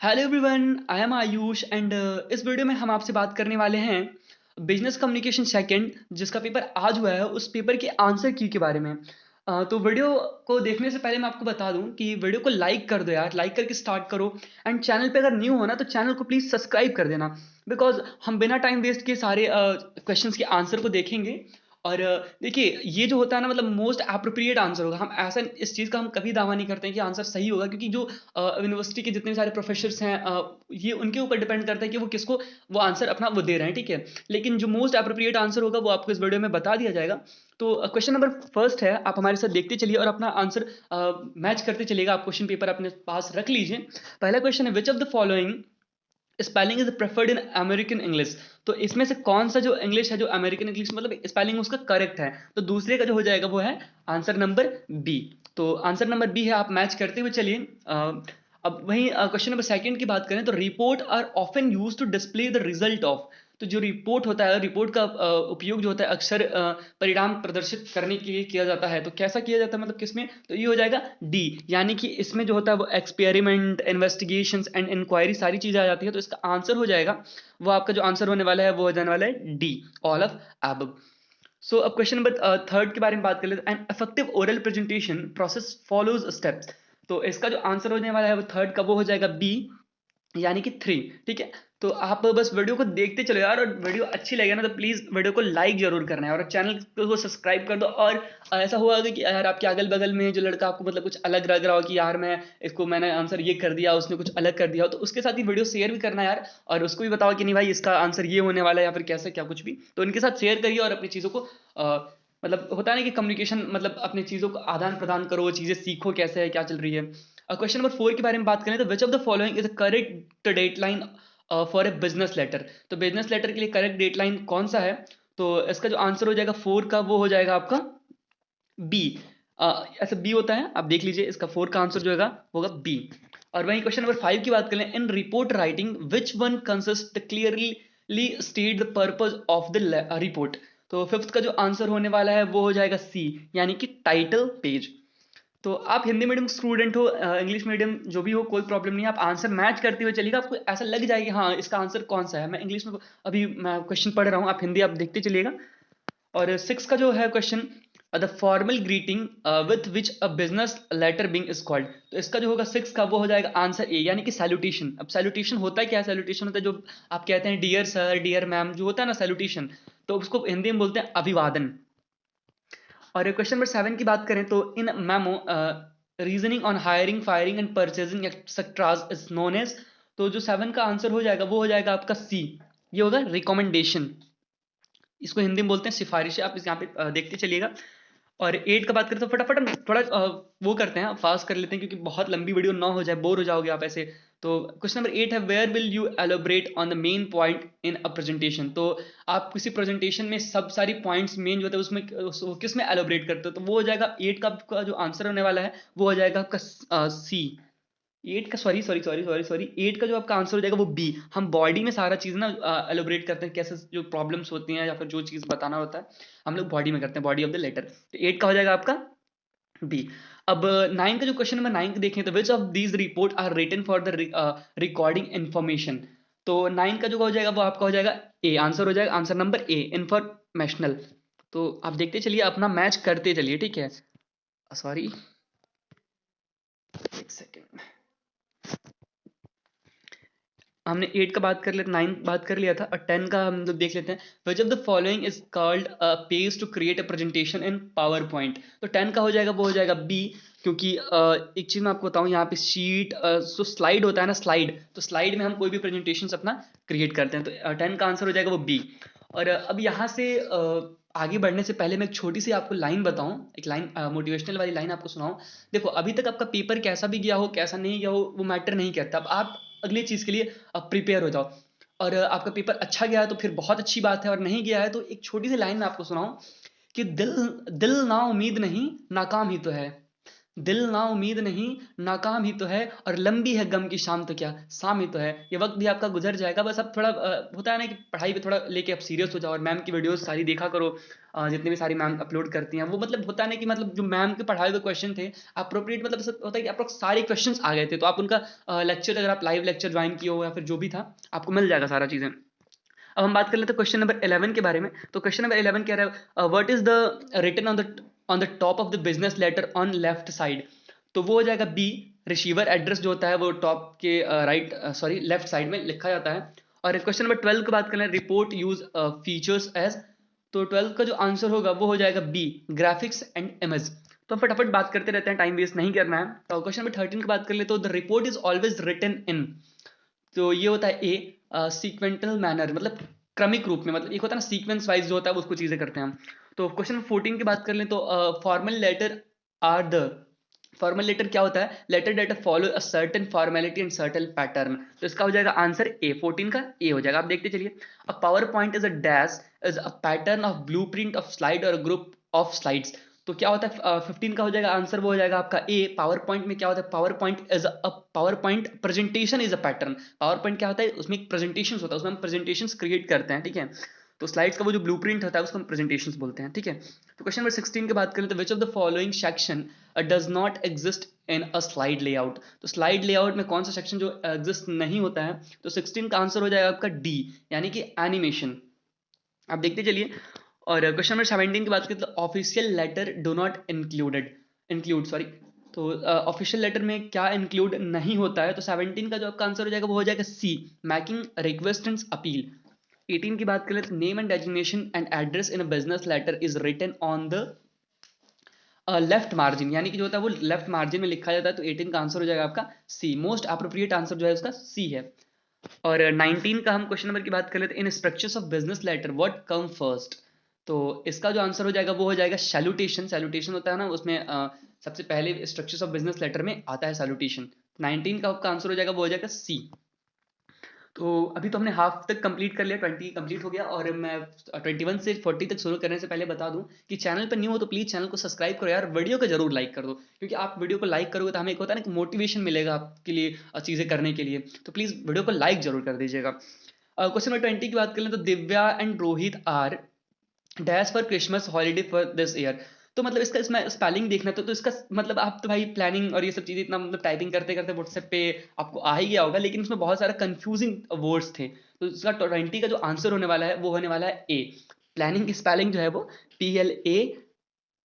Hello everyone, I am Ayush and इस video में हम आपसे बात करने वाले हैं बिजनेस कम्युनिकेशन सेकंड जिसका पेपर आज हुआ है उस पेपर के आंसर की के बारे में। तो वीडियो को देखने से पहले मैं आपको बता दूं कि वीडियो को लाइक कर दो यार, लाइक करके स्टार्ट करो। एंड चैनल पे अगर न्यू हो ना तो चैनल को प्लीज़ सब्सक्राइब कर देना, बिकॉज हम बिना टाइम वेस्ट किए सारे क्वेश्चंस के आंसर को देखेंगे। और देखिए, ये जो होता है ना, मतलब मोस्ट एप्रोप्रिएट आंसर होगा। हम ऐसा इस चीज़ का हम कभी दावा नहीं करते हैं कि आंसर सही होगा, क्योंकि जो यूनिवर्सिटी के जितने सारे प्रोफेसर्स हैं, ये उनके ऊपर डिपेंड करता है कि वो किसको वो आंसर अपना वो दे रहे हैं, ठीक है। लेकिन जो मोस्ट एप्रोप्रिएट आंसर होगा वो आपको इस वीडियो में बता दिया जाएगा। तो क्वेश्चन नंबर फर्स्ट है, आप हमारे साथ देखते चलिए और अपना आंसर मैच करते चलिएगा। आप क्वेश्चन पेपर अपने पास रख लीजिए। पहला क्वेश्चन है, विच of the following spelling is preferred in American English. तो इसमें से कौन सा जो इंग्लिश है, जो अमेरिकन इंग्लिश मतलब स्पेलिंग उसका करेक्ट है। तो दूसरे का जो हो जाएगा वो है आंसर नंबर बी। तो आंसर नंबर बी है, आप मैच करते हुए चलिए। अब वहीं क्वेश्चन नंबर सेकंड की बात करें तो report are often used to display the result of. तो जो रिपोर्ट होता है, रिपोर्ट का उपयोग जो होता है अक्सर परिणाम प्रदर्शित करने के लिए किया जाता है। तो कैसा किया जाता है, मतलब किसमें? तो ये हो जाएगा डी, यानी कि इसमें जो होता है वो एक्सपेरिमेंट, इन्वेस्टिगेशंस एंड इंक्वायरी सारी चीजें आ जाती है। तो इसका आंसर हो जाएगा, वो आपका जो आंसर होने वाला है वो हो जाने वाला है डी, ऑल ऑफ एबव। सो अब क्वेश्चन नंबर थर्ड के बारे में बात कर लेते हैं। An effective oral presentation process follows steps. तो इसका जो आंसर होने वाला है वो थर्ड का वो हो जाएगा बी, यानी कि थ्री, ठीक है। तो आप बस वीडियो को देखते चलो यार, और वीडियो अच्छी लगे ना तो प्लीज वीडियो को लाइक जरूर करना है और चैनल को सब्सक्राइब कर दो। और ऐसा हुआ होगा कि यार आपके अगल बगल में जो लड़का आपको मतलब कुछ अलग लग रहा हो कि यार मैंने आंसर ये कर दिया, उसने कुछ अलग कर दिया हो, तो उसके साथ ही वीडियो शेयर भी करना यार। और उसको भी बताओ कि नहीं भाई, इसका आंसर ये होने वाला है या फिर कैसे क्या कुछ भी, तो उनके साथ शेयर करिए और अपनी चीज़ों को मतलब होता है ना कि कम्युनिकेशन, मतलब अपनी चीज़ों को आदान प्रदान करो, चीज़ें सीखो कैसे है क्या चल रही है। क्वेश्चन नंबर फोर के बारे में बात करें तो which of the following is correct dateline for a business letter. तो बिजनेस लेटर के लिए करेक्ट डेटलाइन कौन सा है? तो इसका जो आंसर हो जाएगा फोर का वो हो जाएगा आपका बी। ऐसा बी होता है, आप देख लीजिए, इसका फोर का आंसर जो होगा वो होगा बी। और वहीं क्वेश्चन नंबर फाइव की बात करें, in report writing which one consist clearly state the purpose of the report. तो फिफ्थ का जो आंसर होने वाला है वो हो जाएगा सी, यानी कि टाइटल पेज। तो आप हिंदी मीडियम स्टूडेंट हो, इंग्लिश मीडियम जो भी हो, कोई प्रॉब्लम नहीं है, आप आंसर मैच करते हुए चलिएगा। आपको ऐसा लग जाएगा कि हाँ इसका आंसर कौन सा है। मैं इंग्लिश में अभी मैं क्वेश्चन पढ़ रहा हूँ, आप हिंदी आप देखते चलिएगा। और सिक्स का जो है question, the formal greeting with which a business letter being is called. तो इसका जो होगा सिक्स का वो हो जाएगा आंसर ए, यानी कि सैल्यूटेशन। अब सैल्यूटेशन होता है क्या? सैल्यूटेशन होता है जो आप कहते हैं डियर सर, डियर मैम, जो होता है ना सैल्यूटेशन, तो उसको हिंदी में बोलते हैं अभिवादन। और क्वेश्चन नंबर सेवन की बात करें तो in memo reasoning on hiring, firing and purchasing extras is known as. तो जो सेवन का आंसर हो जाएगा वो हो जाएगा आपका सी, ये होगा रिकमेंडेशन। इसको हिंदी में बोलते हैं सिफारिश। आप इस यहाँ पे देखते चलिएगा। और एट का बात करें तो फटाफट हम थोड़ा वो करते हैं, फास्ट कर लेते हैं, क्योंकि बहुत लंबी वीडियो ना हो जाए, बोर हो जाओगे आप ऐसे। तो क्वेश्चन नंबर एट है, where will you elaborate on the main point in a presentation. तो आप किसी प्रेजेंटेशन में सब सारी पॉइंट्स मेन जो होता है उसमें किस में एलोबरेट करते हो, तो वो हो जाएगा एट का जो आंसर होने वाला है वो हो जाएगा आपका सी। एट का sorry sorry sorry sorry sorry eight का जो आपका आंसर हो जाएगा वो बी। हम बॉडी में सारा चीज ना एलोबरेट करते हैं, कैसे जो प्रॉब्लम्स होती हैं या फिर जो चीज बताना होता है हम लोग बॉडी में करते हैं, बॉडी ऑफ द लेटर। तो एट का हो जाएगा आपका बी। अब नाइन का जो क्वेश्चन नंबर नाइन देखें तो which of these report are written for the recording information. तो नाइन का जो हो जाएगा वो आपका हो जाएगा ए, आंसर हो जाएगा आंसर नंबर ए, इंफॉर्मेशनल। तो आप देखते चलिए, अपना मैच करते चलिए, ठीक है। सॉरी, एक सेकेंड। हमने एट का बात कर लिया, नाइन बात कर लिया था, और टेन का हम लोग देख लेते हैं। Which of the following is called page to create a presentation in PowerPoint. तो टेन का हो जाएगा वो हो जाएगा बी, क्योंकि एक चीज मैं आपको बताऊं, यहाँ पे शीट जो स्लाइड होता है ना, स्लाइड, तो स्लाइड में हम कोई भी प्रेजेंटेशन अपना क्रिएट करते हैं। तो टेन का आंसर हो जाएगा वो बी। और अब यहाँ से आगे बढ़ने से पहले मैं एक छोटी सी आपको लाइन बताऊं, एक लाइन मोटिवेशनल वाली लाइन आपको सुनाऊं। देखो, अभी तक आपका पेपर कैसा भी गया हो कैसा नहीं गया हो वो मैटर नहीं करता। अब आप अगली चीज के लिए अब प्रिपेयर हो जाओ। और आपका पेपर अच्छा गया है तो फिर बहुत अच्छी बात है, और नहीं गया है तो एक छोटी सी लाइन मैं आपको सुनाऊं कि दिल दिल ना उम्मीद नहीं, नाकाम ही तो है। दिल ना उम्मीद नहीं, नाकाम ही तो है, और लंबी है गम की शाम तो क्या शाम ही तो है। ये वक्त भी आपका गुजर जाएगा, बस अब थोड़ा होता है ना कि पढ़ाई पे थोड़ा लेके आप सीरियस हो जाओ, और मैम की वीडियोस सारी देखा करो। जितने भी सारी मैम अपलोड करती हैं वो मतलब होता है ना कि मतलब जो मैम के पढ़ाए हुए क्वेश्चन थे अप्रोप्रिएट, मतलब ऐसा होता है कि आप लोग सारे क्वेश्चंस आ गए थे, तो आप उनका लेक्चर, अगर आप लाइव लेक्चर ज्वाइन किए हो या फिर जो भी था, आपको मिल जाएगा सारा चीज़ें। अब हम बात कर लेते हैं क्वेश्चन नंबर 11 के बारे में। तो क्वेश्चन नंबर 11 कह रहा है what is the written on the top of the business letter on left side. तो वो हो जाएगा बी, रिसीवर एड्रेस जो होता है वो टॉप के राइट सॉरी लेफ्ट साइड में लिखा जाता है। और क्वेश्चन नंबर 12 की बात करें, रिपोर्ट यूज फीचर्स एज। तो 12 का जो आंसर होगा वो हो जाएगा बी, ग्राफिक्स एंड इमेज। तो हम फटाफट बात करते रहते हैं, टाइम वेस्ट नहीं करना है। तो क्वेश्चन नंबर 13 की बात कर ले, तो the report is always written in. तो ये होता है ए, सीक्वेंटल मैनर, मतलब क्रमिक रूप में, मतलब एक होता है ना सीक्वेंस वाइज जो होता है उसको चीजें करते हैं हम। तो क्वेश्चन नंबर 14 की बात कर लें, तो formal letter are the. Formal letter क्या होता है, letter that follow a certain formality and certain pattern. तो इसका हो जाएगा आंसर ए, 14 का ए हो जाएगा। आप देखते चलिए, a power point is a dash, is a pattern of blue print of slide और ग्रुप ऑफ स्लाइड्स। तो क्या होता है 15 का हो जाएगा आंसर, वो हो जाएगा आपका ए। पावर पॉइंट में क्या होता है, power point is a power point presentation is a pattern. Power point क्या होता है, उसमें एक प्रेजेंटेशन होता है, उसमें हम प्रेजेंटेशन क्रिएट करते हैं, ठीक है। तो स्लाइड्स का वो जो ब्लूप्रिंट होता है उसको हम प्रेजेंटेशंस बोलते हैं, ठीक है। तो क्वेश्चन नंबर 16 की बात करें, तो which of the following section does not exist in a slide layout. तो स्लाइड लेआउट में कौन सा सेक्शन जो एग्जिस्ट नहीं होता है, तो 16 का आंसर हो जाएगा आपका डी, यानी कि एनिमेशन। आप देखते चलिए। और क्वेश्चन नंबर 17 की बात करें, तो official letter do not include sorry. तो ऑफिशियल लेटर में क्या इंक्लूड नहीं होता है, तो 17 का जो आपका आंसर हो जाएगा वो हो जाएगा C, making request and appeal. 18 की बात करें, तो name and designation and address in a business letter is written on the left margin, यानी कि जो होता है वो लेफ्ट मार्जिन में लिखा जाता है। तो 18 का आंसर हो जाएगा आपका सी, मोस्ट अप्रोप्रिएट आंसर जो है उसका सी है। और 19 का हम क्वेश्चन नंबर की बात कर लेते हैं, in structures of business letter what come first. तो इसका जो आंसर हो जाएगा वो हो जाएगा सैल्यूटेशन। सैल्यूटेशन होता है ना उसमें सबसे पहले स्ट्रक्चर्स ऑफ बिजनेस लेटर में आता है सैल्यूटेशन। 19 का आपका आंसर हो जाएगा वो हो जाएगा सी। तो अभी तो हमने हाफ तक कंप्लीट कर लिया, 20 कंप्लीट हो गया, और मैं 21 से 40 तक शुरू करने से पहले बता दूं कि चैनल पर न्यू हो तो प्लीज चैनल को सब्सक्राइब करो यार, वीडियो को जरूर लाइक कर दो, क्योंकि आप वीडियो को लाइक करोगे तो हमें एक होता है ना कि मोटिवेशन मिलेगा आपके लिए चीजें करने के लिए। तो प्लीज वीडियो को लाइक जरूर कर दीजिएगा। क्वेश्चन नंबर 20 की बात कर लें, तो Divya and Rohit are dash for Christmas holiday for this year. तो मतलब इसका इसमें स्पेलिंग देखना तो इसका मतलब आप तो भाई प्लानिंग और ये सब चीजें इतना मतलब टाइपिंग करते करते व्हाट्सएप पे आपको आ ही गया होगा, लेकिन उसमें बहुत सारा कंफ्यूजिंग वर्ड्स थे। तो इसका 20 का जो आंसर होने वाला है वो होने वाला है ए। प्लानिंग की स्पेलिंग जो है वो PLA,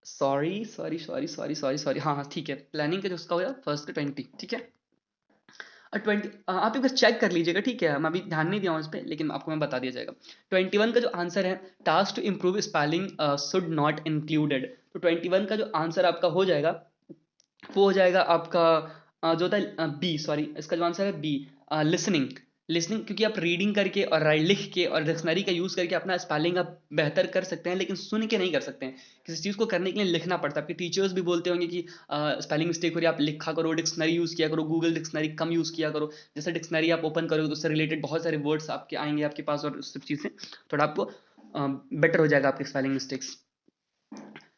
sorry sorry sorry sorry sorry sorry, हाँ हाँ ठीक है, प्लानिंग का जो उसका होगा फर्स्ट का 20, ठीक है। और 20 आप एक बार चेक कर लीजिएगा, ठीक है, मैं अभी ध्यान नहीं दिया हूँ इस पर, लेकिन आपको मैं बता दिया जाएगा। 21 का जो आंसर है, task to improve spelling should not included. तो 21 का जो आंसर आपका हो जाएगा वो हो जाएगा आपका जो होता है बी, सॉरी इसका जो आंसर है बी, लिसनिंग। लिसनिंग, क्योंकि आप रीडिंग करके और लिख के और डिक्शनरी का यूज करके अपना स्पेलिंग आप बेहतर कर सकते हैं, लेकिन सुन के नहीं कर सकते हैं। किसी चीज को करने के लिए लिखना पड़ता है। आपके टीचर्स भी बोलते होंगे कि स्पेलिंग मिस्टेक हो रही है, आप लिखा करो, डिक्शनरी यूज किया करो, गूगल डिक्शनरी कम यूज किया करो। जैसे डिक्शनरी आप ओपन करोगे तो उससे रिलेटेड बहुत सारे वर्ड्स आपके आएंगे आपके पास, और उस सब चीज से थोड़ा आपको बेटर हो जाएगा आपके spelling mistakes.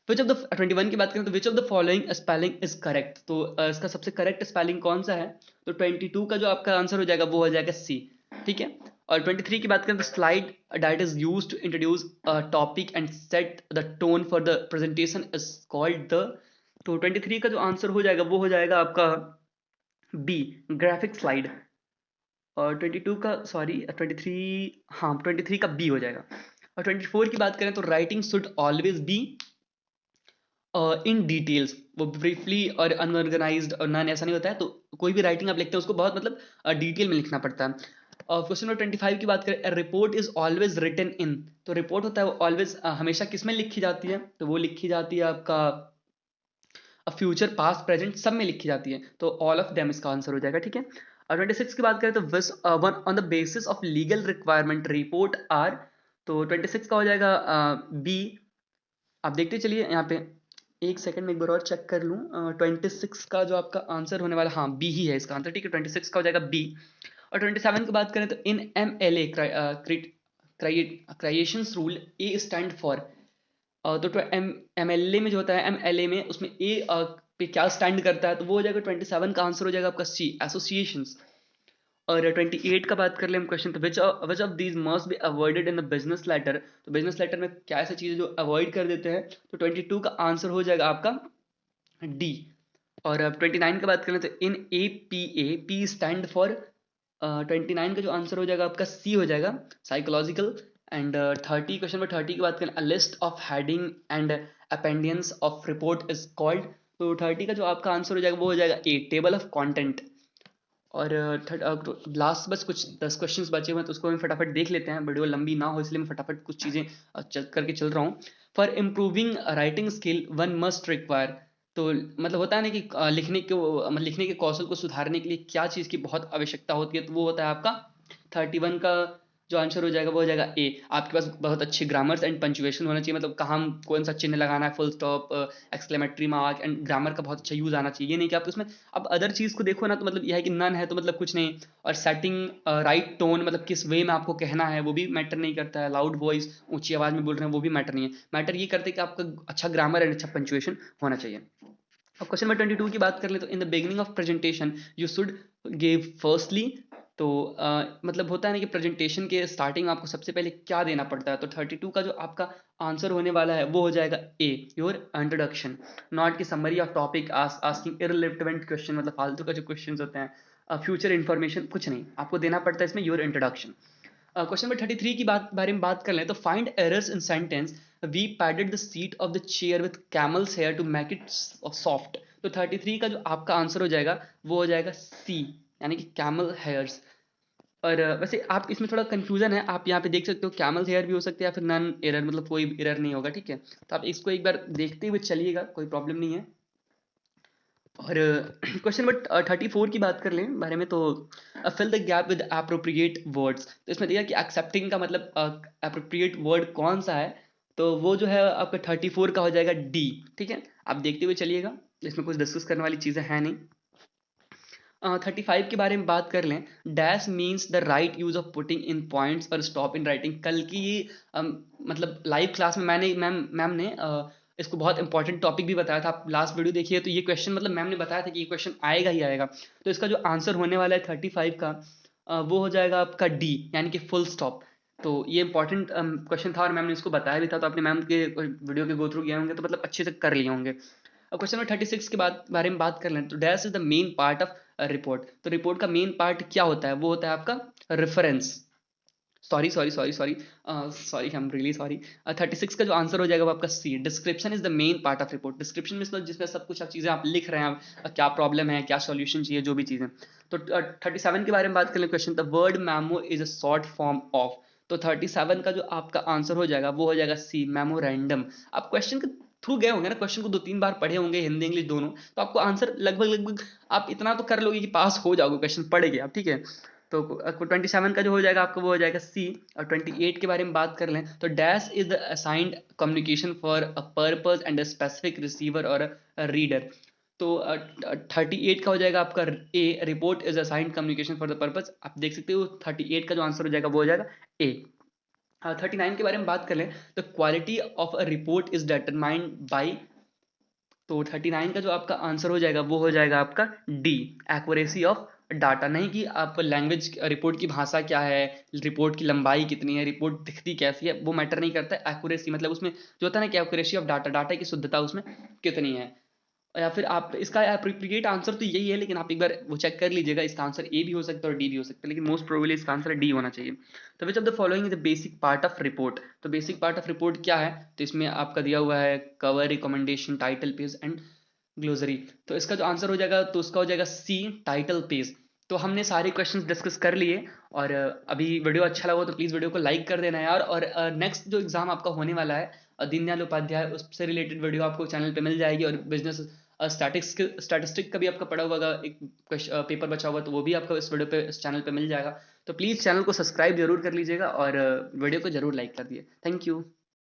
Which of the 21 की बात करें, तो which of the following spelling is correct. तो इसका सबसे करेक्ट स्पेलिंग कौन सा है, तो 22 का जो आपका आंसर हो जाएगा वो हो जाएगा सी, ठीक है। और 23 की बात करें, तो slide that is used to introduce a topic and set the tone for the presentation is called the. तो 23 का जो आंसर हो जाएगा वो हो जाएगा आपका बी, ग्राफिक स्लाइड। और 22 का सॉरी 23, हाँ 23 का बी हो जाएगा। और 24 की बात करें, तो writing should always be in details, वो ब्रीफली और अनऑर्गेनाइज्ड और नॉन ऐसा नहीं होता है। तो कोई भी राइटिंग आप लिखते हैं उसको बहुत मतलब डिटेल में लिखना पड़ता है। और क्वेश्चन नंबर 25 की बात करें, report is always written in. तो रिपोर्ट होता है वो ऑलवेज हमेशा किस में लिखी जाती है, तो वो लिखी जाती है आपका फ्यूचर पास्ट प्रेजेंट सब में लिखी जाती है। तो ऑल ऑफ देम इसका आंसर हो जाएगा, ठीक है। और 26 की बात करें, तो which one on the basis of legal requirement report are. तो 26 का हो जाएगा बी। आप देखते चलिए यहाँ पे, एक सेकंड में एक बार और चेक कर लूँ। 26 का जो आपका आंसर होने वाला, हाँ बी ही है इसका आंसर, ठीक है। 26 का हो जाएगा बी। और 27 की बात करें, तो in MLA creations rule A stand for. तो MLA में जो होता है, MLA में उसमें ए पे क्या स्टैंड करता है, तो वो हो जाएगा 27 का आंसर हो जाएगा आपका सी, एसोसिएशंस। और 28 का बात कर ले हम क्वेश्चन, तो which of these must be avoided in the business letter, तो बिजनेस लेटर में क्या ऐसी चीजें जो अवॉइड कर देते हैं, तो 22 का आंसर हो जाएगा आपका डी। और अब 29 का बात करें तो in A P, A P stand for, 29 का जो आंसर हो जाएगा आपका सी हो जाएगा, साइकोलॉजिकल। एंड 30, क्वेश्चन नंबर 30 की बात करें, a list of heading and appendices of report is called, तो 30 का जो आपका आंसर हो जाएगा वो हो जाएगा ए, टेबल ऑफ कंटेंट। और लास्ट बस कुछ 10 क्वेश्चंस बचे हुए हैं, तो उसको हम फटाफट देख लेते हैं, वीडियो लंबी ना हो इसलिए मैं फटाफट कुछ चीज़ें करके चल रहा हूँ। For improving writing skill one must require, तो मतलब होता है ना कि लिखने के कौशल को सुधारने के लिए क्या चीज़ की बहुत आवश्यकता होती है, तो वो होता है आपका 31 का जो आंसर हो जाएगा वो हो जाएगा ए, आपके पास बहुत अच्छी ग्रामर्स एंड पंचुएशन होना चाहिए, मतलब कहाँ कौन सा चिन्ह लगाना है, full stop, exclamatory mark, and grammar का बहुत अच्छा यूज आना चाहिए। ये नहीं कि आप उसमें अब अदर चीज को देखो ना, तो मतलब यह है कि नन है तो मतलब कुछ नहीं, और सेटिंग राइट टोन, मतलब किस वे में आपको कहना है वो भी मैटर नहीं करता है, लाउड वॉइस, ऊंची आवाज में बोल रहे हैं वो भी मैटर नहीं है, मैटर ये करते हैं कि आपका अच्छा ग्रामर एंड अच्छा पंचुएशन होना चाहिए। अब क्वेश्चन नंबर 22 की बात कर ले, तो in the beginning of presentation you should give firstly, तो मतलब होता है ना कि प्रेजेंटेशन के स्टार्टिंग में आपको सबसे पहले क्या देना पड़ता है, तो 32 का जो आपका आंसर होने वाला है वो हो जाएगा ए, योर इंट्रोडक्शन, नॉट की summary of topic, asking irrelevant question, मतलब फालतू का जो क्वेश्चन होते हैं, फ्यूचर इन्फॉर्मेशन कुछ नहीं, आपको देना पड़ता है इसमें योर इंट्रोडक्शन। क्वेश्चन नंबर 33 की बारे में बात कर लें, तो find errors in sentence, we padded the seat of the chair with camels hair to make it soft, तो 33 का जो आपका आंसर हो जाएगा वो हो जाएगा सी, यानी कि कैमल हेयर्स। और वैसे आप इसमें थोड़ा कंफ्यूजन है, आप यहाँ पे देख सकते हो कैमल हेयर भी हो सकते हैं या फिर नन एरर, मतलब कोई एरर नहीं होगा, ठीक है, तो आप इसको एक बार देखते हुए चलिएगा, कोई प्रॉब्लम नहीं है। और क्वेश्चन नंबर 34 की बात कर लें बारे में, तो fill the gap with appropriate words, तो इसमें देखिए कि एक्सेप्टिंग का मतलब अप्रोप्रिएट वर्ड कौन सा है, तो वो जो है आपका 34 का हो जाएगा डी, ठीक है, आप देखते हुए चलिएगा, इसमें कुछ डिस्कस करने वाली चीज़ें हैं नहीं। 35 के बारे में बात कर लें, dash means the right use of putting in points और स्टॉप इन राइटिंग, कल की मतलब लाइव क्लास में मैंने मैम ने इसको बहुत इंपॉर्टेंट टॉपिक भी बताया था, आप लास्ट वीडियो देखिए, तो ये क्वेश्चन मतलब मैम ने बताया था कि ये क्वेश्चन आएगा ही आएगा, तो इसका जो आंसर होने वाला है 35 का, वो हो जाएगा आपका डी, यानी कि फुल स्टॉप। तो ये इंपॉर्टेंट क्वेश्चन था और मैम ने इसको बताया भी था, तो अपने मैम के वीडियो के गो थ्रू किए होंगे तो मतलब अच्छे से कर लिए होंगे। अब क्वेश्चन नंबर 36 के बारे में बात कर लें, तो dash is the main part of report, तो रिपोर्ट का मेन पार्ट क्या होता है, वो होता है आपका reference, sorry sorry sorry sorry sorry, I am really sorry. 36 का जो आंसर हो जाएगा वो आपका C, description is the main part of report, description में मतलब जिसमें सब कुछ चीज़ें आप लिख रहे हैं, क्या प्रॉब्लम है, क्या सॉल्यूशन चाहिए, जो भी चीज़ें। तो 37 के बारे में बात कर लें, question, the word memo is a short form of, तो 37 का जो आपका आंसर हो जाएगा वो हो जाएगा सी, मेमोरेंडम। आप क्वेश्चन के थ्रू गए होंगे ना, क्वेश्चन को 2-3 बार पढ़े होंगे, हिंदी इंग्लिश दोनों, तो आपको आंसर लगभग लगभग आप इतना तो कर लोगे कि पास हो जाओगे, क्वेश्चन पढ़ गए आप, ठीक है। तो 27 का जो हो जाएगा आपका वो हो जाएगा सी। और 28 के बारे में बात कर लें, तो dash is the assigned communication for a purpose and a specific receiver और अ रीडर, तो 38 का हो जाएगा आपका A, report is assigned communication for the purpose, आप देख सकते हो 38 का जो आंसर हो जाएगा वो हो जाएगा ए। 39 के बारे में बात कर लें, तो quality of a report is determined by, तो 39 का जो आपका आंसर हो जाएगा वो हो जाएगा आपका डी, एक्यूरेसी ऑफ डाटा, नहीं कि आप लैंग्वेज रिपोर्ट की भाषा क्या है, रिपोर्ट की लंबाई कितनी है, रिपोर्ट दिखती कैसी है, वो मैटर नहीं करता है, एक्यूरेसी मतलब उसमें जो होता है ना कि एक्यूरेसी ऑफ डाटा, डाटा की शुद्धता उसमें कितनी है। या फिर आप इसका एप्रोप्रिएट आंसर तो यही है, लेकिन आप एक बार वो चेक कर लीजिएगा, इसका आंसर ए भी हो सकता है और डी भी हो सकता है, लेकिन मोस्ट प्रोबेबली इसका आंसर डी होना चाहिए। तो which of the following is the basic part of report, तो बेसिक पार्ट ऑफ रिपोर्ट क्या है, तो इसमें आपका दिया हुआ है cover, recommendation, title page and glossary, तो इसका जो आंसर हो जाएगा तो उसका हो जाएगा सी, टाइटल पेज। तो हमने सारे क्वेश्चंस डिस्कस कर लिए, और अभी वीडियो अच्छा लगा तो प्लीज़ वीडियो को लाइक कर देना यार, और नेक्स्ट जो एग्जाम आपका होने वाला है दीनदयाल उपाध्याय, उससे रिलेटेड वीडियो आपको चैनल पे मिल जाएगी, और बिजनेस स्टैटिस्टिक का भी आपका पड़ा हुआ एक पेपर बचा हुआ, तो वो भी आपको इस वीडियो पे, इस चैनल पे मिल जाएगा। तो प्लीज़ चैनल को सब्सक्राइब जरूर कर लीजिएगा और वीडियो को जरूर लाइक कर दिए। Thank you.